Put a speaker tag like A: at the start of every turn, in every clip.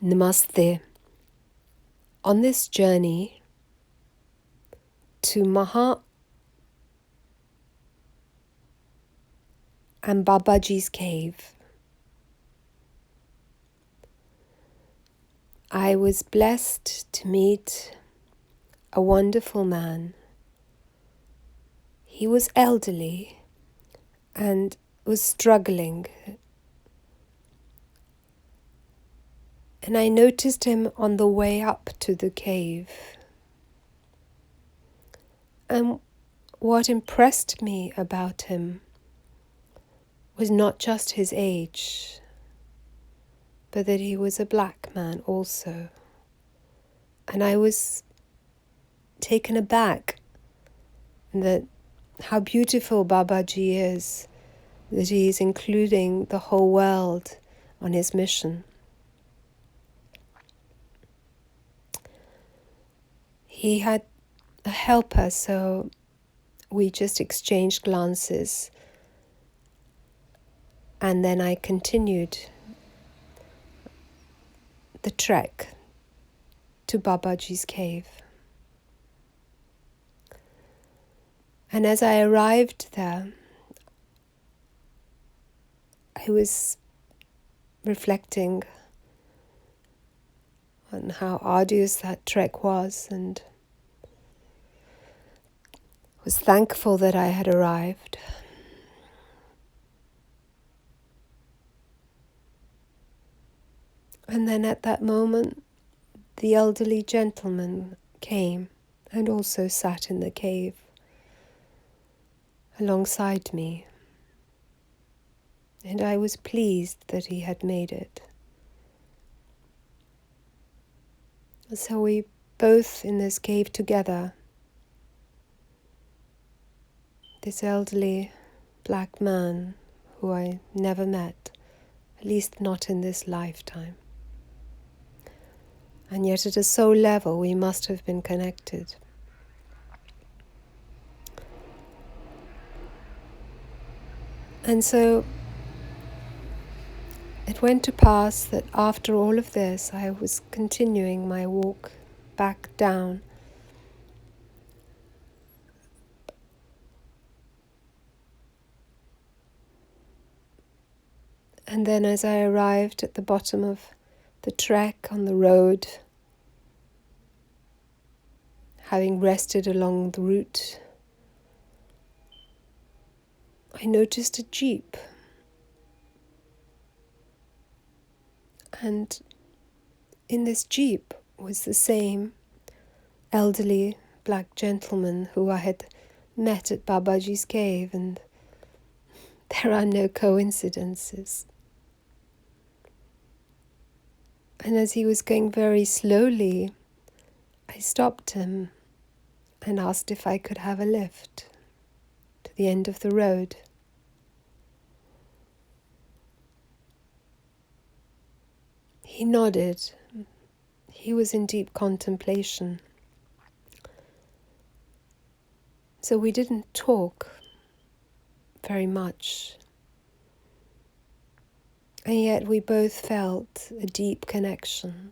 A: Namaste. On this journey to Maha and Babaji's cave, I was blessed to meet a wonderful man. He was elderly and was struggling. And I noticed him on the way up to the cave. And what impressed me about him was not just his age, but that he was a black man also. And I was taken aback that how beautiful Babaji is, that he is including the whole world on his mission. He had a helper, so we just exchanged glances, and then I continued the trek to Babaji's cave. And as I arrived there, I was reflecting on how arduous that trek was, and was thankful that I had arrived. And then at that moment, the elderly gentleman came and also sat in the cave alongside me. And I was pleased that he had made it. So we both in this cave together, this elderly black man who I never met, at least not in this lifetime. And yet at a soul level we must have been connected. And so it went to pass that after all of this, I was continuing my walk back down. And then as I arrived at the bottom of the trek on the road, having rested along the route, I noticed a jeep. And in this jeep was the same elderly black gentleman who I had met at Babaji's cave, and there are no coincidences. And as he was going very slowly, I stopped him and asked if I could have a lift to the end of the road. He nodded. He was in deep contemplation. So we didn't talk very much. And yet we both felt a deep connection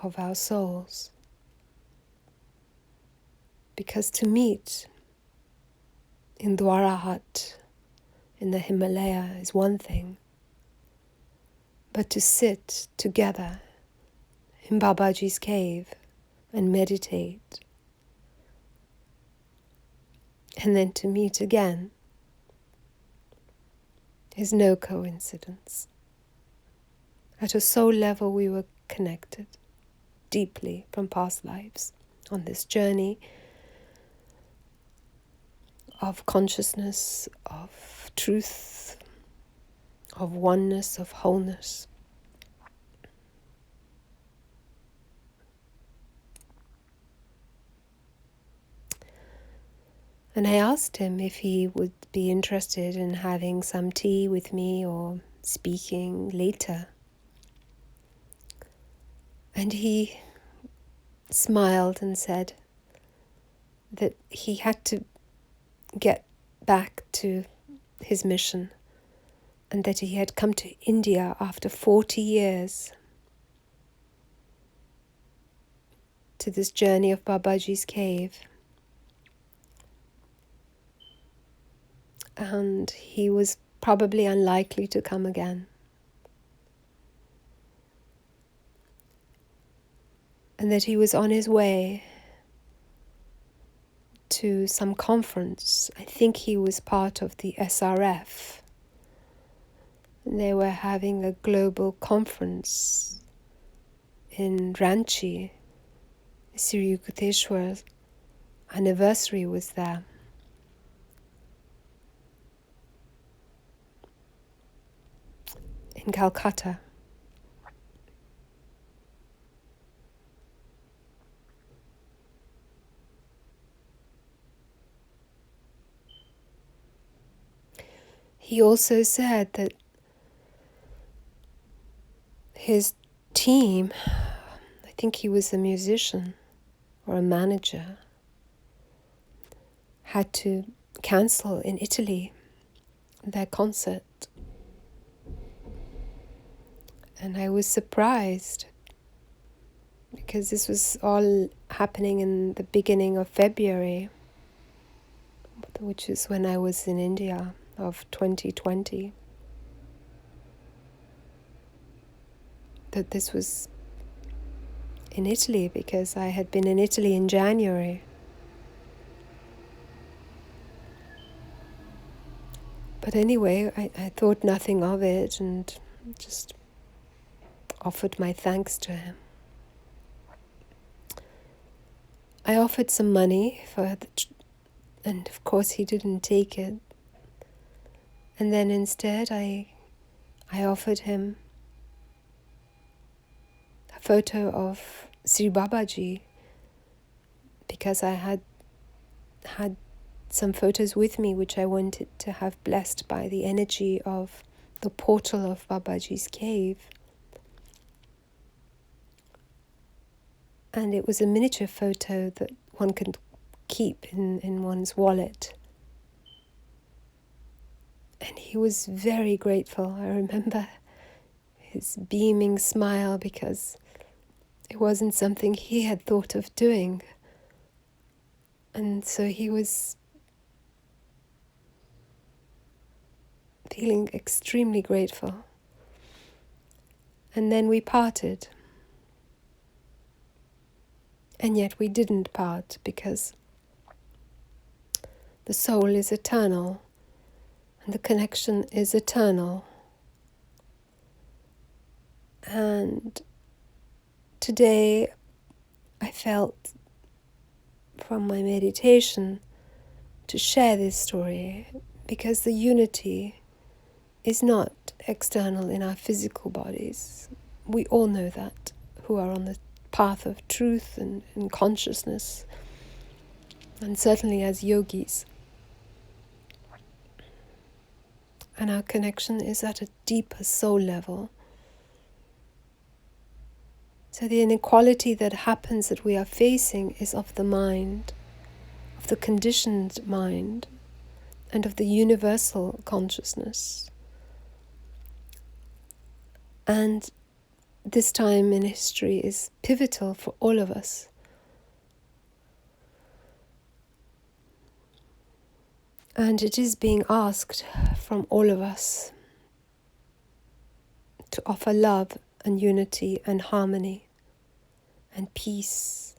A: of our souls. Because to meet in Dwara Hut in the Himalaya is one thing, but to sit together in Babaji's cave and meditate, and then to meet again, is no coincidence. At a soul level, we were connected deeply from past lives on this journey of consciousness, of truth, of oneness, of wholeness. And I asked him if he would be interested in having some tea with me or speaking later. And he smiled and said that he had to get back to his mission, and that he had come to India after 40 years to this journey of Babaji's cave. And he was probably unlikely to come again. And that he was on his way to some conference. I think he was part of the SRF. They were having a global conference in Ranchi. Sri Yukteswar's anniversary was there. In Calcutta. He also said that his team, I think he was a musician or a manager, had to cancel in Italy their concert. And I was surprised because this was all happening in the beginning of February, which is when I was in India of 2020. That this was in Italy because I had been in Italy in January. But anyway, I thought nothing of it and just offered my thanks to him. I offered some money and of course he didn't take it. And then instead I offered him a photo of Sri Babaji because I had some photos with me which I wanted to have blessed by the energy of the portal of Babaji's cave. And it was a miniature photo that one can keep in one's wallet. And he was very grateful. I remember his beaming smile because it wasn't something he had thought of doing. And so he was feeling extremely grateful. And then we parted. And yet we didn't part because the soul is eternal and the connection is eternal. And today I felt from my meditation to share this story because the unity is not external in our physical bodies. We all know that, who are on the path of truth and consciousness, and certainly as yogis. And our connection is at a deeper soul level. So the inequality that happens that we are facing is of the mind, of the conditioned mind, and of the universal consciousness. And this time in history is pivotal for all of us. And it is being asked from all of us to offer love and unity and harmony and peace,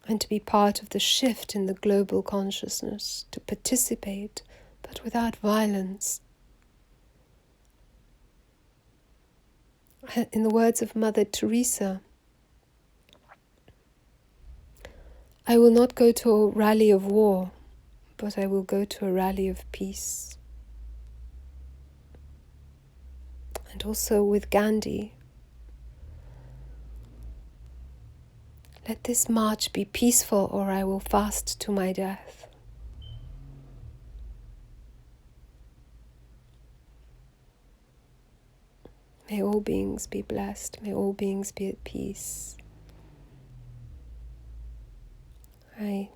A: and to be part of the shift in the global consciousness, to participate, but without violence. In the words of Mother Teresa, I will not go to a rally of war, but I will go to a rally of peace. And also with Gandhi, let this march be peaceful or I will fast to my death. May all beings be blessed. May all beings be at peace. I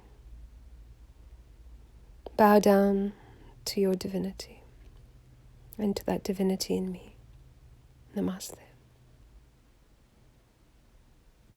A: bow down to your divinity and to that divinity in me. Namaste.